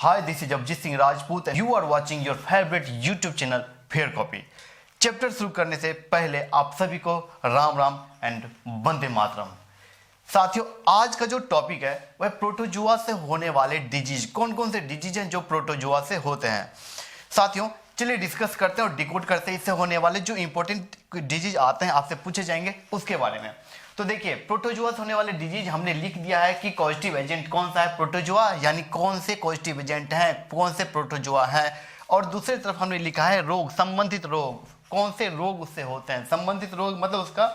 Hi, this is Abhijit Singh Rajput and you are watching your favorite YouTube channel fair copy. Chapter शुरू करने से पहले आप सभी को राम राम एंड वंदे मातरम। साथियों, आज का जो टॉपिक है वह प्रोटोजुआ से होने वाले डिजीज, कौन कौन से डिजीज हैं जो प्रोटोजुआ से होते हैं। साथियों, चलिए डिस्कस करते हैं और डिकोड करते हैं इससे होने वाले जो इंपॉर्टेंट डिजीज आते हैं, आपसे पूछे जाएंगे उसके बारे में। तो देखिए, प्रोटोजुआ से होने वाले डिजीज हमने लिख दिया है कि कॉजेटिव एजेंट कौन सा है, प्रोटोजुआ, यानी कौन से कॉजेटिव एजेंट हैं, कौन से प्रोटोजुआ हैं। और दूसरी तरफ हमने लिखा है रोग, संबंधित रोग, कौन से रोग उससे होते हैं। संबंधित रोग मतलब उसका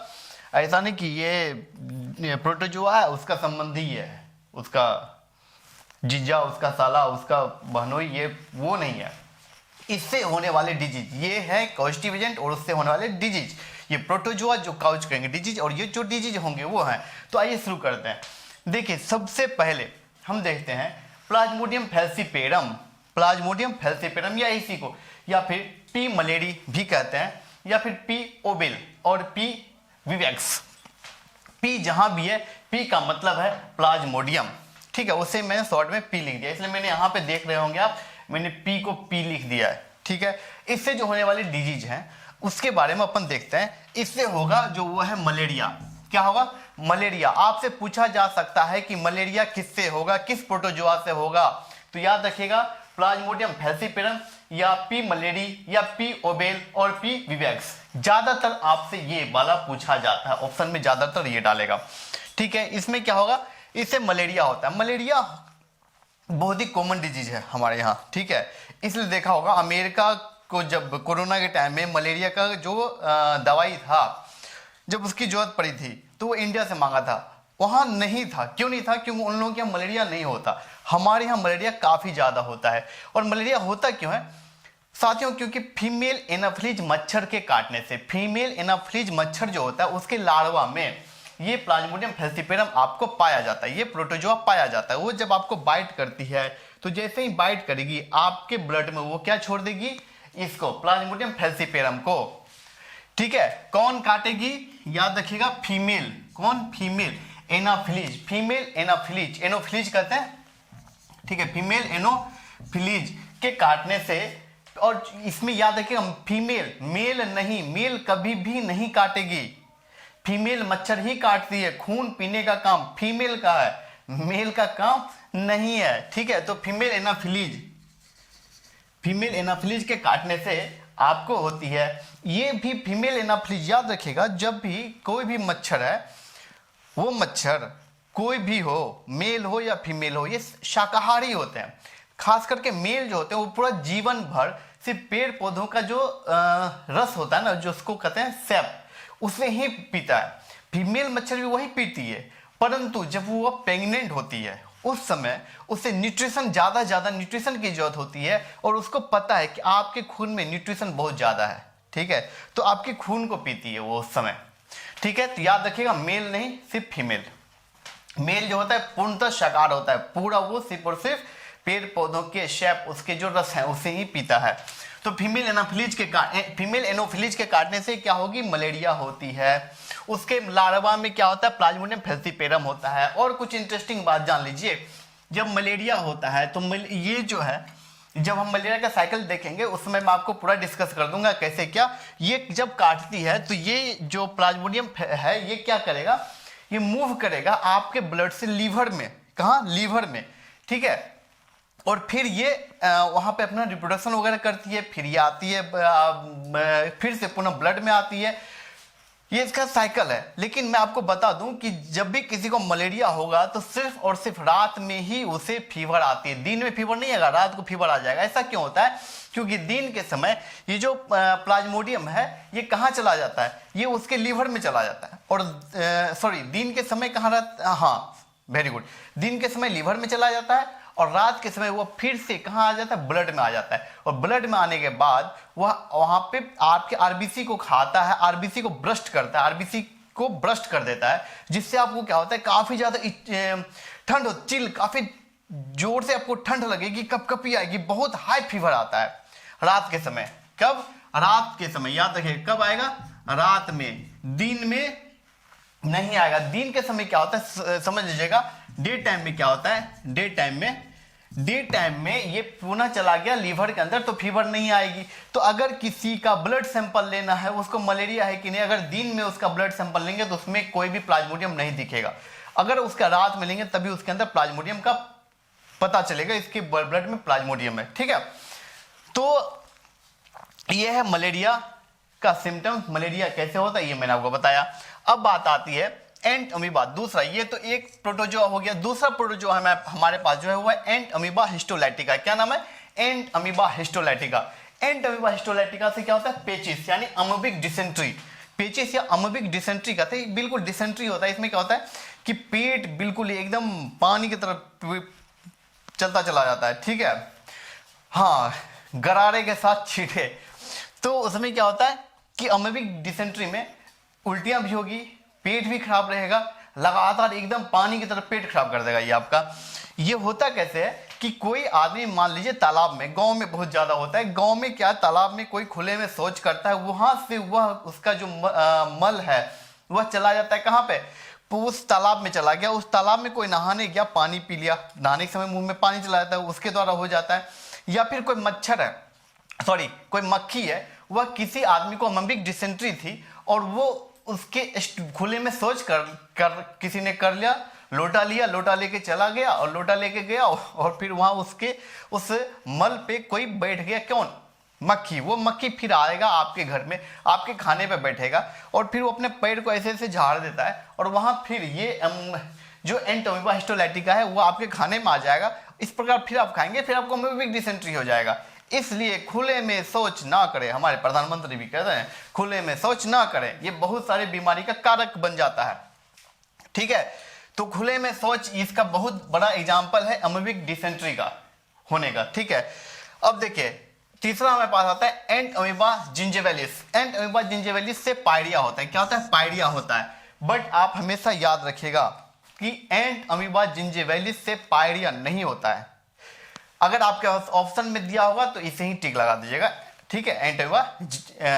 ऐसा नहीं कि ये प्रोटोजुआ है उसका संबंधी है, उसका जीजा, उसका साला, उसका बहनोई, ये वो नहीं है। इससे होने वाले डिजीज ये है कॉजेटिव एजेंट, और उससे होने वाले डिजीज ये प्रोटोजुआ जो काउच करेंगे डिजीज, और ये जो डिजीज होंगे वो हैं। तो आइए शुरू करते हैं। देखिए, सबसे पहले हम देखते हैं प्लाज्मोडियम फैल्सीपेरम। प्लाज्मोडियम फैल्सीपेरम या इसी को या फिर पी मलेरी भी कहते हैं, या फिर पी ओबेल और पी विवेक्स। पी जहां भी है, पी का मतलब है प्लाज्मोडियम, ठीक है। उसे मैंने शॉर्ट में पी लिख दिया, इसलिए मैंने यहाँ पे देख रहे होंगे आप, मैंने पी को पी लिख दिया है, ठीक है। इससे जो होने वाले डिजीज हैं उसके बारे में अपन देखते हैं। इससे होगा जो वो है मलेरिया। क्या होगा? मलेरिया। आपसे पूछा जा सकता है कि मलेरिया किससे होगा, किस प्रोटोजुआ से होगा। तो याद रखिएगा, प्लाज्मोडियम फैल्सीपेरम या पी मलेरी या पी ओबेल और पी विवेक्स। ज्यादातर आपसे ये वाला पूछा जाता है, ऑप्शन में ज्यादातर ये डालेगा, ठीक है। इसमें क्या होगा, इससे मलेरिया होता है। मलेरिया बहुत ही कॉमन डिजीज है हमारे यहाँ, ठीक है। इसलिए देखा होगा अमेरिका को जब कोरोना के टाइम में मलेरिया का जो दवाई था, जब उसकी जरूरत पड़ी थी तो वो इंडिया से मांगा था। वहाँ नहीं था। क्यों नहीं था? क्योंकि उन लोगों के यहाँ मलेरिया नहीं होता। हमारे यहाँ मलेरिया काफ़ी ज़्यादा होता है। और मलेरिया होता क्यों है साथियों? क्योंकि फीमेल एनाफिलीज मच्छर के काटने से, फीमेल एनाफिलीज मच्छर जो होता है उसके लार्वा में ये प्लाज्मोडियम फैल्सीपेरम आपको पाया जाता है, ये प्रोटोजुआ पाया जाता है। वो जब आपको बाइट करती है तो जैसे ही बाइट करेगी आपके ब्लड में वो क्या छोड़ देगी, इसको प्लाज्मोडियम फैल्सीपेरम को, ठीक है। कौन काटेगी? याद रखिएगा, फीमेल। कौन? Female Anopheles, female Anopheles, anopheles कहते हैं, ठीक है। फीमेल एनोफिलीज के काटने से, और इसमें याद रखिएगा फीमेल, मेल नहीं, मेल कभी भी नहीं काटेगी। फीमेल मच्छर ही काटती है। खून पीने का काम फीमेल का है, मेल का काम नहीं है, ठीक है। तो फीमेल एनाफिलीज, फीमेल एनाफिलीज के काटने से आपको होती है। ये भी फीमेल एनाफिलीज, याद रखिएगा, जब भी कोई भी मच्छर है, वो मच्छर कोई भी हो, मेल हो या फीमेल हो, ये शाकाहारी होते हैं। खास करके मेल जो होते हैं वो पूरा जीवन भर सिर्फ पेड़ पौधों का जो रस होता है ना, जो उसको कहते हैं सैप, उसे ही पीता है। फीमेल मच्छर भी वही पीती है, परंतु जब वो प्रेग्नेंट होती है उस समय उसे न्यूट्रिशन ज़्यादा न्यूट्रिशन की जरूरत होती है, और उसको पता है कि आपके खून में न्यूट्रिशन बहुत ज़्यादा है, ठीक है। तो आपके खून को पीती है वो उस समय, ठीक है। तो याद रखिएगा, मेल नहीं, सिर्फ फीमेल। मेल जो होता है पूर्णतः शाकाहार होता है, पूरा वो सिर्फ और सिर्फ पेड़ पौधों के शेप, उसके जो रस है उसे ही पीता है। तो फीमेल एनोफिलीज के काटने से क्या होगी? मलेरिया होती है। उसके लार्वा में क्या होता है? प्लाज्मोडियम फैल्सीपेरम होता है। और कुछ इंटरेस्टिंग बात जान लीजिए, जब मलेरिया होता है तो ये जो है, जब हम मलेरिया का साइकिल देखेंगे उसमें मैं आपको पूरा डिस्कस कर दूंगा कैसे क्या। ये जब काटती है तो ये जो प्लाज्मोडियम है ये क्या करेगा, ये मूव करेगा आपके ब्लड से लीवर में। कहाँ? लीवर में, ठीक है। और फिर ये वहाँ पे अपना रिप्रोडक्शन वगैरह करती है, फिर ये आती है, फिर से पुनः ब्लड में आती है। ये इसका साइकिल है। लेकिन मैं आपको बता दूं कि जब भी किसी को मलेरिया होगा तो सिर्फ और सिर्फ रात में ही उसे फीवर आती है। दिन में फीवर नहीं आएगा, रात को फीवर आ जाएगा। ऐसा क्यों होता है? क्योंकि दिन के समय ये जो प्लाज्मोडियम है ये कहाँ चला जाता है? ये उसके लीवर में चला जाता है। और दिन के समय कहाँ रहता है? हाँ, वेरी गुड, दिन के समय लीवर में चला जाता है, और रात के समय वो फिर से कहाँ आ जाता है? ब्लड में आ जाता है। और ब्लड में आने के बाद वह वहाँ पे आपके आरबीसी को खाता है, आरबीसी को ब्रस्ट करता है, आरबीसी को ब्रस्ट कर देता है, जिससे आपको क्या होता है? काफ़ी ज़्यादा ठंड हो, चिल, काफ़ी जोर से आपको ठंड लगेगी, कपकपी आएगी, बहुत हाई फीवर आता है रात के समय। कब? रात के समय। याद रखिए, कब आएगा? रात में, दिन में नहीं आएगा। दिन के समय क्या होता है समझ लीजिएगा, डे टाइम में क्या होता है? डे टाइम में डे टाइम में ये पुनः चला गया लीवर के अंदर तो फीवर नहीं आएगी। तो अगर किसी का ब्लड सैंपल लेना है, उसको मलेरिया है कि नहीं, अगर दिन में उसका ब्लड सैंपल लेंगे तो उसमें कोई भी प्लाज्मोडियम नहीं दिखेगा। अगर उसका रात में लेंगे तभी उसके अंदर प्लाज्मोडियम का पता चलेगा, इसके ब्लड में प्लाज्मोडियम है। ठीक है, तो यह है मलेरिया का सिम्टम्स। मलेरिया कैसे होता है ये मैंने आपको बताया। अब बात आती है एंट अमीबा। दूसरा, ये तो एक प्रोटोजोआ हो गया। दूसरा प्रोटोजोआ हमारे पास जो है वो है एंट अमीबा हिस्टोलाइटिका। क्या नाम है? एंट अमीबा हिस्टोलाइटिका। एंट अमीबा हिस्टोलाइटिका से क्या होता है? पेचिस यानी अमोबिक डिसेंट्री। पेचिस या अमोबिक डिसेंट्री कहते हैं, बिल्कुल डिसेंट्री होता है। इसमें क्या होता है कि पेट बिल्कुल एकदम पानी की तरफ चलता चला जाता है। ठीक है, हाँ, गरारे के साथ छींटे। तो उसमें क्या होता है कि अमोबिक डिसेंट्री में उल्टियां भी होगी, पेट भी खराब रहेगा, लगातार एकदम पानी की तरफ पेट खराब कर देगा ये आपका। ये होता कैसे है कि कोई आदमी मान लीजिए तालाब में, गांव में बहुत ज्यादा होता है, गांव में क्या तालाब में कोई खुले में शौच करता है, वहां से वह उसका जो मल है वह चला जाता है कहाँ पे? उस तालाब में चला गया। उस तालाब में कोई नहाने गया, पानी पी लिया, नहाने के समय मुंह में पानी चला जाता है, उसके द्वारा हो जाता है। या फिर कोई मच्छर है, सॉरी कोई मक्खी है, वह किसी आदमी को अमोबिक डिसेंट्री थी और वो उसके खुले में शौच कर किसी ने कर लिया, लोटा लिया, लोटा लेके चला गया और लोटा लेके गया और फिर वहां उसके उस मल पे कोई बैठ गया। कौन? मक्खी। वो मक्खी फिर आएगा आपके घर में, आपके खाने पे बैठेगा और फिर वो अपने पैर को ऐसे ऐसे झाड़ देता है और वहां फिर ये जो एंट अमीबा हिस्टोलाइटिका है वो आपके खाने में आ जाएगा। इस प्रकार फिर आप खाएंगे, फिर आपको अमोबिक डिसेंट्री हो जाएगा। इसलिए खुले में शौच ना करें। हमारे प्रधानमंत्री भी कहते हैं खुले में शौच ना करें, ये बहुत सारी बीमारी का कारक बन जाता है। ठीक है, तो खुले में शौच इसका बहुत बड़ा एग्जाम्पल है अमोबिक डिसेंट्री का होने का। ठीक है, अब देखिए तीसरा हमारे पास आता है एंट अमीबा जिंजिविलिस। एंट अमीबा जिंजिविलिस से पायरिया होता है। क्या होता है? पायरिया होता है। बट आप हमेशा याद रखिएगा कि एंट अमीबा जिंजिविलिस से पायरिया नहीं होता है। अगर आपके ऑप्शन में दिया होगा तो इसे ही टिक लगा दीजिएगा। ठीक है, एंट अमीबा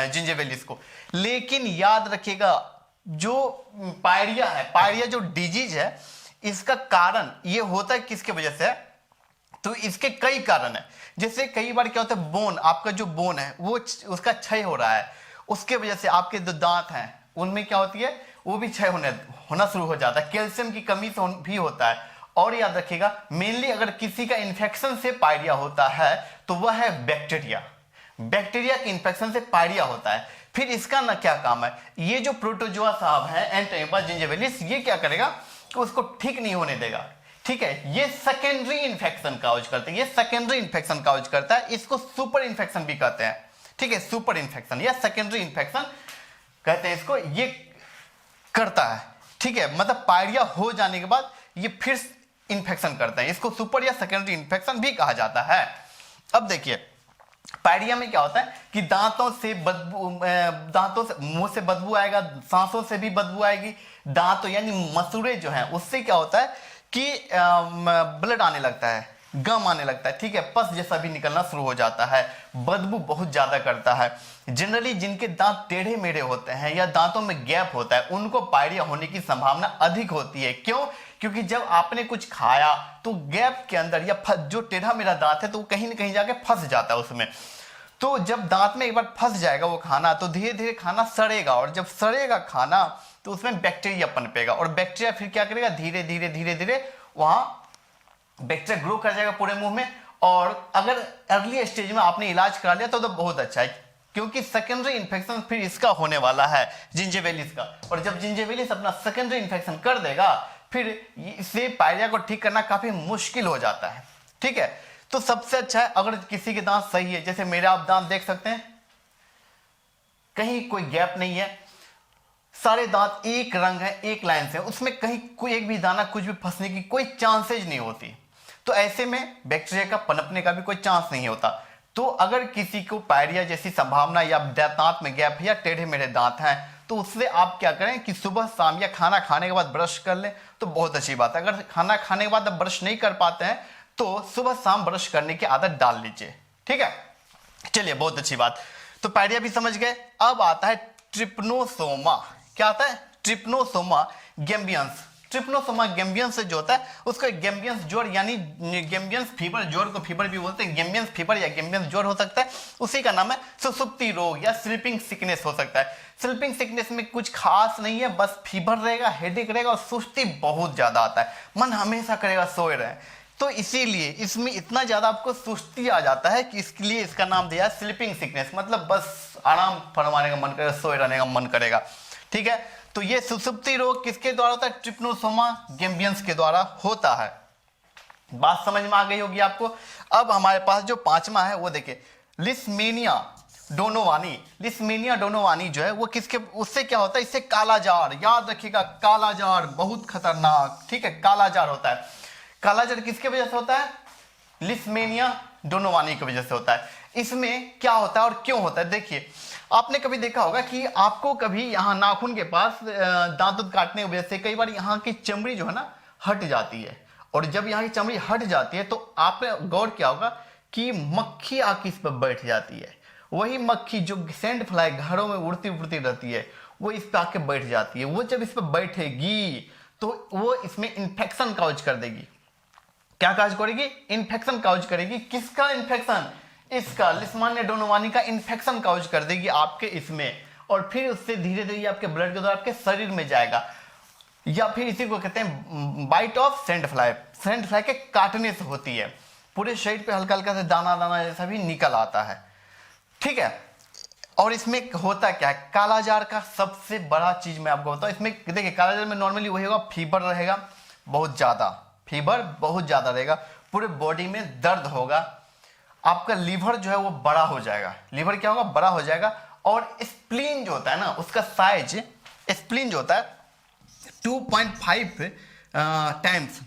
जिंजिविलिस को। लेकिन याद रखिएगा जो पायरिया है, पायरिया जो डिजीज है, इसका कारण ये होता है किसके वजह से? तो इसके कई कारण है। जैसे कई बार क्या होता है, बोन, आपका जो बोन है वो उसका क्षय हो रहा है, उसके वजह से आपके जो दांत हैं उनमें क्या होती है, वो भी क्षय होना शुरू हो जाता है। कैल्शियम की कमी से भी होता है। और याद रखिएगा मेनली अगर किसी का इन्फेक्शन से पायरिया होता है तो वह है बैक्टीरिया। बैक्टीरिया के इन्फेक्शन से पायरिया होता है। फिर इसका ना क्या काम है, ये जो प्रोटोजोआ साहब है एंट अमीबा जिंजिविलिस, ये क्या करेगा कि उसको ठीक नहीं होने देगा। ठीक है, ये सेकेंडरी इन्फेक्शन काउज करते हैं, ये सेकेंडरी इन्फेक्शन काउज करता है। इसको सुपर इन्फेक्शन भी कहते हैं। ठीक है, सुपर इन्फेक्शन या सेकेंडरी इन्फेक्शन कहते हैं इसको, ये करता है। ठीक है, मतलब पायरिया हो जाने के बाद ये फिर इन्फेक्शन करते हैं, इसको सुपर या सेकेंडरी इन्फेक्शन भी कहा जाता है। अब देखिए पायरिया में क्या होता है कि दांतों से मुंह से बदबू आएगा, सांसों से भी बदबू आएगी, दांतों यानी मसूड़े जो हैं उससे क्या होता है कि ब्लड आने लगता है, गम आने लगता है। ठीक है, पस जैसा भी निकलना शुरू हो जाता है, बदबू बहुत ज्यादा करता है। जनरली जिनके दांत टेढ़े मेढ़े होते हैं या दांतों में गैप होता है उनको पायरिया होने की संभावना अधिक होती है। क्यों? क्योंकि जब आपने कुछ खाया तो गैप के अंदर या जो टेढ़ा मेढ़ा दांत है तो वो कहीं ना कहीं जाके फंस जाता है उसमें। तो जब दांत में एक बार फंस जाएगा वो खाना तो धीरे धीरे खाना सड़ेगा, और जब सड़ेगा खाना तो उसमें बैक्टीरिया पनपेगा, और बैक्टीरिया फिर क्या करेगा, धीरे धीरे धीरे धीरे वहां बैक्टीरिया ग्रो कर जाएगा पूरे मुंह में। और अगर अर्ली स्टेज में आपने इलाज करा लिया तो बहुत अच्छा है, क्योंकि सेकेंडरी इन्फेक्शन फिर इसका होने वाला है जिंजिविलिस का। और जब जिंजिविलिस अपना सेकेंडरी इन्फेक्शन कर देगा फिर इसे पायरिया को ठीक करना काफी मुश्किल हो जाता है। ठीक है, तो सबसे अच्छा है अगर किसी के दांत सही है, जैसे मेरे आप दांत देख सकते हैं, कहीं कोई गैप नहीं है, सारे दांत एक रंग है, एक लाइन से, उसमें कहीं कोई एक भी दाना कुछ भी फंसने की कोई चांसेज नहीं होती। तो ऐसे में बैक्टीरिया का पनपने का भी कोई चांस नहीं होता। तो अगर किसी को पायरिया जैसी संभावना या दांत में गैप है या टेढ़े मेढ़े दांत हैं तो उससे आप क्या करें कि सुबह शाम या खाना खाने के बाद ब्रश कर लें तो बहुत अच्छी बात है। अगर खाना खाने के बाद आप ब्रश नहीं कर पाते हैं तो सुबह शाम ब्रश करने की आदत डाल लीजिए। ठीक है, चलिए बहुत अच्छी बात। तो पायरिया भी समझ गए। अब आता है ट्रिप्नोसोमा। क्या आता है? Trypanosoma gambiense. ट्रिपनोसोमा गैम्बियंस से जो होता है उसको गैम्बियंस ज्वर यानी गैम्बियंस फीवर, ज्वर को फीवर भी बोलते हैं, गैम्बियंस फीवर या गैम्बियंस ज्वर हो सकता है, उसी का नाम है सुसुप्ति रोग या स्लीपिंग सिकनेस हो सकता है। स्लीपिंग सिकनेस में कुछ खास नहीं है, बस फीवर रहेगा, हेडेक रहेगा और सुस्ती बहुत ज्यादा आता है, मन हमेशा करेगा सोए रहे, तो इसीलिए इसमें इतना ज्यादा आपको सुस्ती आ जाता है कि इसके लिए इसका नाम दिया है स्लीपिंग सिकनेस, मतलब बस आराम फरमाने का मन करेगा, सोए रहने का मन करेगा, ठीक है। तो ये सुसुप्ति रोग किसके द्वारा होता है? ट्रिपनोसोमा गैम्बियंस के द्वारा होता है। बात समझ में आ गई होगी आपको। अब हमारे पास जो पांचवा है वो देखिए, लिस्मेनिया डोनोवानी। लिस्मेनिया डोनोवानी जो है वो किसके, उससे क्या होता है? इससे काला जार, याद रखिएगा काला जार बहुत खतरनाक, ठीक है, काला जार होता है। काला जार किसके वजह से होता है? लिस्मेनिया डोनोवानी की वजह से होता है। इसमें क्या होता है और क्यों होता है? देखिए, आपने कभी देखा होगा कि आपको कभी यहाँ नाखून के पास दांत काटने की वजह से कई बार यहाँ की चमड़ी जो है ना हट जाती है, और जब यहाँ की चमड़ी हट जाती है तो आपने गौर किया होगा कि मक्खी आके इस पर बैठ जाती है। वही मक्खी जो सैंड फ्लाई घरों में उड़ती उड़ती रहती है वो इस पर आके बैठ जाती है। वो जब इस पर बैठेगी तो वो इसमें इंफेक्शन काउज कर देगी। क्या काज करेगी? इन्फेक्शन काउज करेगी। किसका इन्फेक्शन? इसका, लिस्मेनिया डोनोवानी का इन्फेक्शन काउज कर देगी आपके इसमें, और फिर उससे धीरे धीरे आपके ब्लड के द्वारा आपके शरीर में जाएगा। या फिर इसी को कहते हैं bite of sand fly. Sand fly के काटने से होती है, पूरे शरीर पे हल्का हल्का से दाना दाना जैसा भी निकल आता है, ठीक है। और इसमें होता क्या है? कालाजार का सबसे बड़ा चीज मैं आपको बताऊं, इसमें देखिए कालाजार में नॉर्मली वही होगा, फीवर रहेगा बहुत ज्यादा, फीवर बहुत ज्यादा रहेगा, पूरे बॉडी में दर्द होगा, आपका लीवर जो है वो बड़ा हो जाएगा। लीवर क्या होगा? बड़ा हो जाएगा। और स्प्लीन जो होता है ना उसका साइज, स्प्लीन जो होता है 2.5 टाइम्स,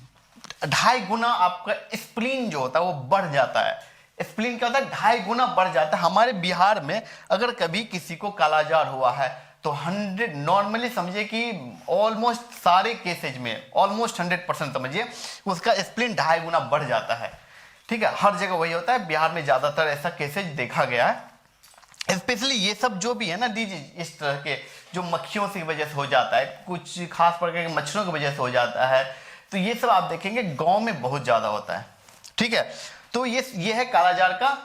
2.5 गुना आपका स्प्लीन जो होता है वो बढ़ जाता है। स्प्लीन क्या होता है? 2.5 गुना बढ़ जाता है। हमारे बिहार में अगर कभी किसी को कालाजार हुआ है तो 100 नॉर्मली समझिए कि ऑलमोस्ट सारे केसेज में ऑलमोस्ट 100% समझिए उसका स्प्लीन 2.5 गुना बढ़ जाता है, ठीक है। हर जगह वही होता है, बिहार में ज्यादातर ऐसा केसेज देखा गया है। स्पेशली ये सब जो भी है ना डिजीज, इस तरह के जो मक्खियों की वजह से हो जाता है, कुछ खास प्रकार के मच्छरों की वजह से हो जाता है, तो ये सब आप देखेंगे गांव में बहुत ज्यादा होता है, ठीक है। तो ये है कालाजार का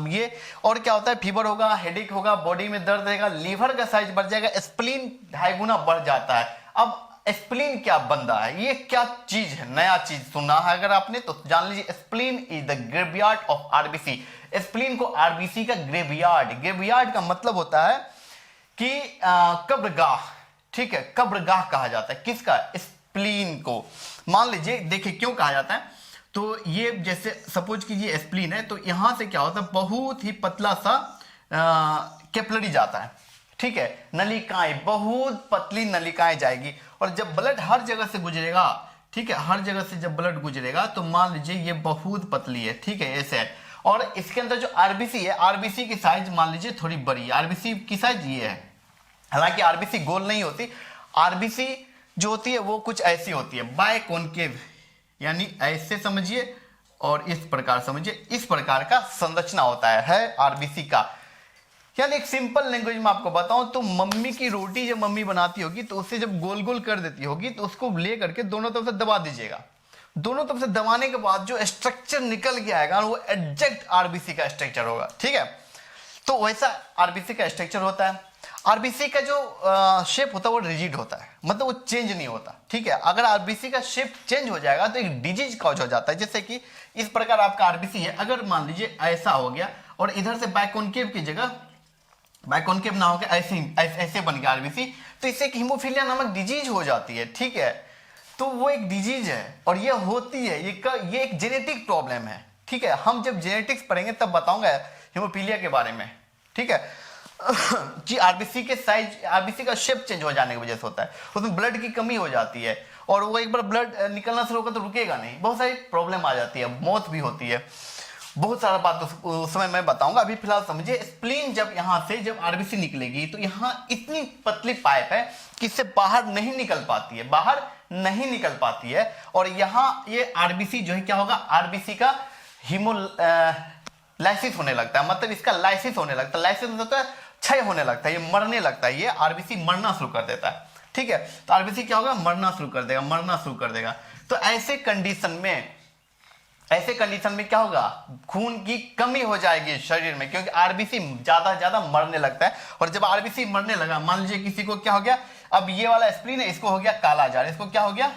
ये। और क्या होता है? फीवर होगा, हेडेक होगा, बॉडी में दर्द रहेगा, लीवर का साइज बढ़ जाएगा, स्प्लीन 2.5 गुना बढ़ जाता है। अब स्प्लीन क्या बंदा है? ये क्या चीज है? नया चीज सुना है अगर आपने तो जान लीजिए, spleen is the graveyard of RBC. Spleen को आरबीसी का ग्रेवयार्ड, ग्रेवयार्ड का मतलब होता है कि कब्रगाह, ठीक है, कब्रगाह कहा जाता है। किसका? स्प्लीन को। मान लीजिए, देखिए क्यों कहा जाता है, तो ये जैसे सपोज कीजिए स्प्लीन है, तो यहां से क्या होता है, बहुत ही पतला सा कैपिलरी जाता है, ठीक है, नलिकाएं, बहुत पतली नलिकाएं जाएगी, और जब ब्लड हर जगह से गुजरेगा, ठीक है, हर जगह से जब ब्लड गुजरेगा तो मान लीजिए ये बहुत पतली है, ठीक है, ऐसे है। और इसके अंदर जो आरबीसी है, आरबीसी की साइज मान लीजिए थोड़ी बड़ी है, आरबीसी की साइज ये है। हालांकि आरबीसी गोल नहीं होती, आरबीसी जो होती है वो कुछ ऐसी होती है, बायकॉन्केव, यानी ऐसे समझिए और इस प्रकार समझिए, इस प्रकार का संरचना होता है आरबीसी का। यानी एक सिंपल लैंग्वेज में आपको बताऊं तो मम्मी की रोटी जब मम्मी बनाती होगी तो उसे जब गोल गोल कर देती होगी तो उसको ले करके दोनों तरफ से दबा दीजिएगा। दोनों तरफ से दबाने के बाद जो स्ट्रक्चर निकल के आएगा वो एग्जैक्ट आरबीसी का स्ट्रक्चर होगा, ठीक है। तो वैसा आरबीसी का स्ट्रक्चर होता है। आरबीसी का जो शेप होता है वो रिजिड होता है, मतलब वो चेंज नहीं होता, ठीक है। अगर आरबीसी का शेप चेंज हो जाएगा तो एक डिजीज कॉज हो जाता है। जैसे कि इस प्रकार आपका आरबीसी है, अगर मान लीजिए ऐसा हो गया और इधर से बायकॉन्केव की जगह बायकॉन्केव ना होकर ऐसे बन गया आरबीसी, तो इससे एक हीमोफीलिया नामक डिजीज हो जाती है, ठीक है। तो वो एक डिजीज है और ये होती है, ये एक जेनेटिक प्रॉब्लम है, ठीक है। हम जब जेनेटिक्स पढ़ेंगे तब बताऊंगा हीमोफीलिया के बारे में, ठीक है, कि आरबीसी के साइज, आरबीसी का शेप चेंज हो जाने की वजह से होता है, उसमें ब्लड की कमी हो जाती है और वो एक बार ब्लड निकलना शुरू होगा तो रुकेगा नहीं, बहुत सारी प्रॉब्लम आ जाती है, मौत भी होती है, बहुत सारा बात उस समय मैं बताऊंगा। अभी फिलहाल समझिए, स्प्लीन जब यहां से जब आरबीसी निकलेगी तो यहां इतनी पतली पाइप है कि इससे बाहर नहीं निकल पाती है, बाहर नहीं निकल पाती है, और यहां ये आरबीसी जो है क्या होगा, आरबीसी का लाइसिस होने लगता है, मतलब इसका लाइसिस होने लगता है, लाइसिस होता है क्षय होने लगता है, ये मरने लगता है, ये आरबीसी मरना शुरू कर देता है, ठीक है, तो आरबीसी क्या होगा, मरना शुरू कर देगा। तो ऐसे कंडीशन में क्या होगा, खून की कमी हो जाएगी शरीर में, क्योंकि आरबीसी ज्यादा मरने लगता है। और जब आरबीसी मरने लगा, मान लीजिए किसी को क्या हो गया, अब ये वाला स्प्लीन है, इसको हो गया कालाजार, इसको क्या हो गया,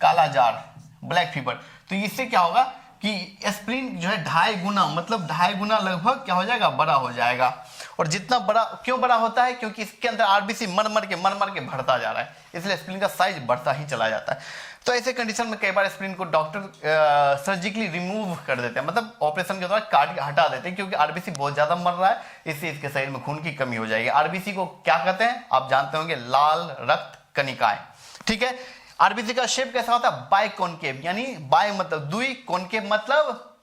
कालाजार, ब्लैक फीवर। तो इससे क्या होगा कि स्प्लीन जो है 2.5 गुना लगभग क्या हो जाएगा, बड़ा हो जाएगा। और जितना बड़ा, क्यों बड़ा होता है, क्योंकि इसके अंदर आरबीसी मर के बढ़ता जा रहा है, इसलिए स्प्लीन का साइज बढ़ता ही चला जाता है। तो ऐसे कंडीशन में कई बार स्प्लीन को डॉक्टर सर्जिकली रिमूव कर देते हैं, मतलब ऑपरेशन के द्वारा काट के हटा देते हैं, क्योंकि आरबीसी बहुत ज्यादा मर रहा है, इससे इसके शरीर में खून की कमी हो जाएगी। आरबीसी को क्या कहते हैं, आप जानते होंगे, लाल रक्त कणिकाएं। ठीक है, आरबीसी का शेप कैसा होता है, बाय कॉनकेव, यानी बाय मतलब द्वि, कॉनकेव मतलब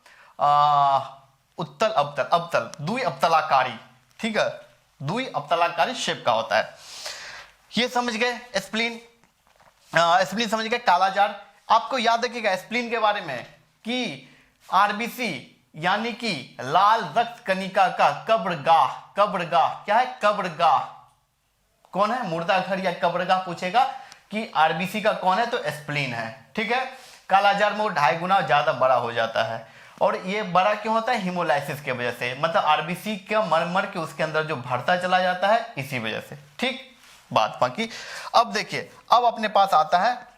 उत्तल अवतल, द्वि अवतलाकारी। ठीक है, द्वि अवतलाकारी शेप का होता है। ये समझ गए स्प्लीन समझ गए। कालाजार, आपको याद रखिएगा स्प्लीन के बारे में कि आरबीसी यानी कि लाल रक्त कणिका का कब्रगाह क्या है, कब्रगाह कौन है, मुर्दा घर या कब्रगाह पूछेगा कि आरबीसी का कौन है, तो स्प्लीन है। ठीक है, कालाजार में वो 2.5 गुना ज्यादा बड़ा हो जाता है। और ये बड़ा क्यों होता है, हीमोलाइसिस की वजह से, मतलब आरबीसी का मर के उसके अंदर जो भरता चला जाता है, इसी वजह से। ठीक बात बाकी। अब देखिए, अब अपने पास आता है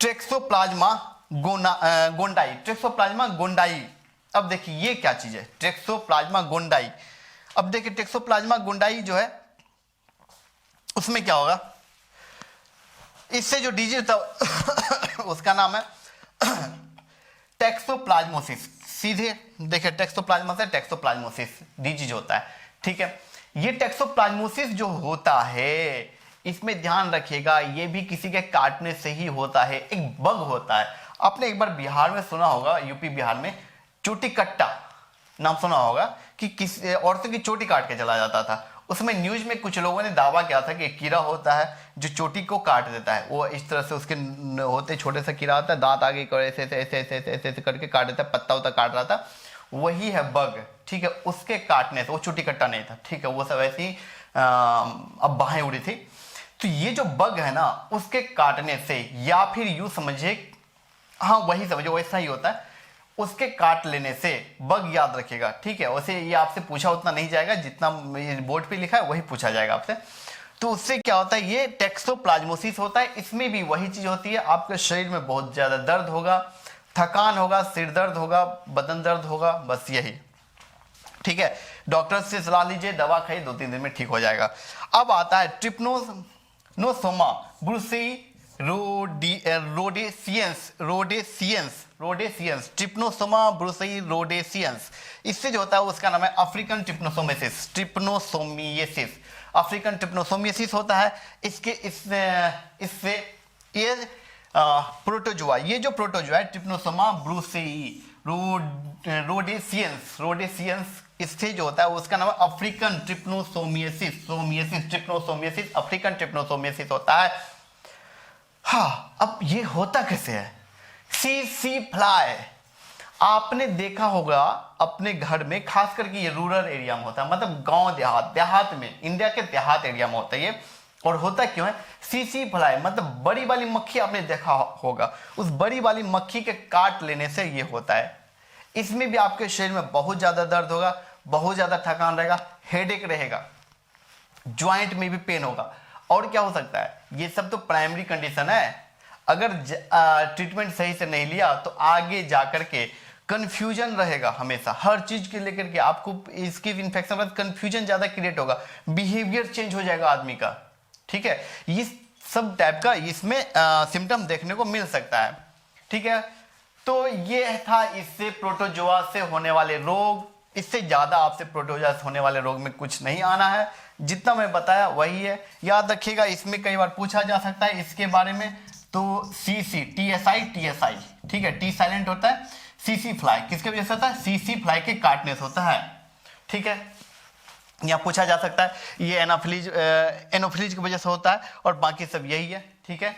ट्रैक्सोप्लाज्मा गोंडाई, ट्रैक्सोप्लाज्मा गोंडाई। अब देखिए ये क्या चीज है, ट्रैक्सोप्लाज्मा गोंडाई। अब देखिए ट्रैक्सोप्लाज्मा गोंडाई जो है, उसमें क्या होगा, इससे जो डिजीज था उसका नाम है टैक्सोप्लाज्मोसिस। सीधे देखिए टैक्सोप्लाज्मा से टैक्सोप्लाज्मोसिस डिजीज होता है। ठीक है, ये टैक्सोप्लाज्मोसिस जो होता है, इसमें ध्यान रखिएगा, ये भी किसी के काटने से ही होता है, एक बग होता है। आपने एक बार बिहार में सुना होगा, यूपी बिहार में चोटीकट्टा नाम सुना होगा, कि किस औरतों की चोटी काट के चला जाता था। उसमें न्यूज में कुछ लोगों ने दावा किया था कि एक कीड़ा होता है जो चोटी को काट देता है, वो इस तरह से उसके होते छोटे सा कीड़ा होता है, दांत आगे कर ऐसे करके काट देता है, पत्ता उता काट रहा था, वही है बग। ठीक है, उसके काटने से, वो चोटीकट्टा नहीं था। ठीक है, वो सब ऐसी अब बाहें उड़ी थी। तो ये जो बग है ना, उसके काटने से, या फिर यूं समझिए, हाँ वही समझो, वैसा ही होता है, उसके काट लेने से बग याद रखेगा। ठीक है, वैसे ये आपसे पूछा उतना नहीं जाएगा, जितना बोर्ड पे लिखा है वही पूछा जाएगा आपसे। तो उससे क्या होता है, ये टैक्सोप्लाज्मोसिस होता है। इसमें भी वही चीज होती है, आपके शरीर में बहुत ज्यादा दर्द होगा, थकान होगा, सिर दर्द होगा, बदन दर्द होगा, बस यही। ठीक है, डॉक्टर से सलाह लीजिए, दवा खाइए, 2-3 दिन में ठीक हो जाएगा। अब आता है ट्रिप्नोसोमा ब्रुसी रोडेसियंस, ट्रिप्नोसोमा ब्रुसी रोडेसियंस। इससे जो होता है उसका नाम है अफ्रीकन ट्रिप्नोसोमियसिस, अफ्रीकन ट्रिप्नोसोमियसिस होता है। इससे ये प्रोटोजुआ, ये जो प्रोटोजुआ है ट्रिप्नोसोमा ब्रुसी रोडेसियंस, इससे जो होता है उसका नाम है अफ्रीकन ट्रिप्नोसोमियसिस, अफ्रीकन ट्रिप्नोसोमियसिस होता है। हाँ, अब ये होता कैसे है, सीसी फ्लाई आपने देखा होगा अपने घर में, खास करके ये रूरल एरिया में होता है, मतलब गांव देहात में, इंडिया के देहात एरिया में होता है ये। और होता क्यों है, सीसी फ्लाई मतलब बड़ी वाली मक्खी, आपने देखा होगा, उस बड़ी वाली मक्खी के काट लेने से ये होता है। इसमें भी आपके शरीर में बहुत ज्यादा दर्द होगा, बहुत ज्यादा थकान रहेगा, हेडेक रहेगा, ज्वाइंट में भी पेन होगा। और क्या हो सकता है, ये सब तो प्राइमरी कंडीशन है, अगर ट्रीटमेंट सही से नहीं लिया तो आगे जाकर के कंफ्यूजन रहेगा हमेशा, हर चीज के लेकर के आपको इसकी इन्फेक्शन बाद कंफ्यूजन ज्यादा क्रिएट होगा, बिहेवियर चेंज हो जाएगा आदमी का। ठीक है, इस सब टाइप का इसमें सिम्टम देखने को मिल सकता है। ठीक है, तो ये था इससे प्रोटोजोआ से होने वाले रोग। इससे ज्यादा आपसे प्रोटोजोआ से होने वाले रोग में कुछ नहीं आना है, जितना मैं बताया वही है, याद रखिएगा। इसमें कई बार पूछा जा सकता है इसके बारे में, तो सीसी टीएसआई, ठीक है, टी साइलेंट होता है, सीसी फ्लाई किसके वजह से होता है, सीसी फ्लाई के काटने से होता है। ठीक है, यहाँ पूछा जा सकता है, ये एनोफिलीज की वजह से होता है, और बाकी सब यही है। ठीक है।